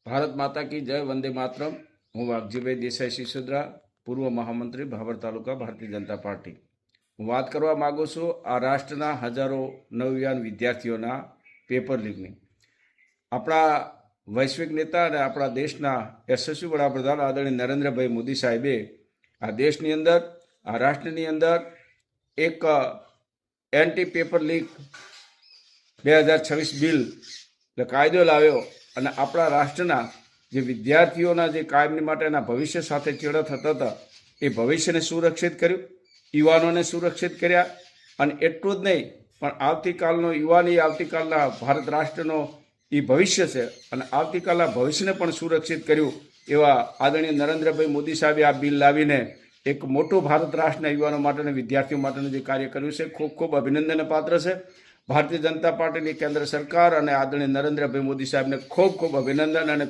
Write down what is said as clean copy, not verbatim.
ભારત માતા કી જય, વંદે માતરમ। હું વાઘજીભાઈ દેસાઈ સિસોદરા, પૂર્વ મહામંત્રી, ભાભર તાલુકા, ભારતીય જનતા પાર્ટી। હું વાત કરવા માગું છું આ રાષ્ટ્રના હજારો નવયુવાન વિદ્યાર્થીઓના પેપર લીકની। આપણા વૈશ્વિક નેતા અને આપણા દેશના યશસ્વી વડાપ્રધાન આદરણીય નરેન્દ્રભાઈ મોદી સાહેબે આ દેશની અંદર, આ રાષ્ટ્રની અંદર એક એન્ટી પેપર લીક 2026 બિલ એટલે કાયદો લાવ્યો અને આપણા રાષ્ટ્રના જે વિદ્યાર્થીઓના જે કાયમી માટેના ભવિષ્ય સાથે ચેડા થતા હતા એ ભવિષ્યને સુરક્ષિત કર્યું, યુવાનોને સુરક્ષિત કર્યા અને એટલું જ નહીં પણ આવતીકાલનો યુવાન એ આવતીકાલના ભારત રાષ્ટ્રનો એ ભવિષ્ય છે અને આવતીકાલના ભવિષ્યને પણ સુરક્ષિત કર્યું એવા આદરણીય નરેન્દ્રભાઈ મોદી સાહેબે આ બિલ લાવીને એક મોટું ભારત રાષ્ટ્રના યુવાનો માટેના વિદ્યાર્થીઓ માટેનું જે કાર્ય કર્યું છે ખૂબ ખૂબ અભિનંદનને પાત્ર છે। ભારતીય જનતા પાર્ટીની કેન્દ્ર સરકાર અને આદરણીય નરેન્દ્રભાઈ મોદી સાહેબને ખૂબ ખૂબ અભિનંદન અને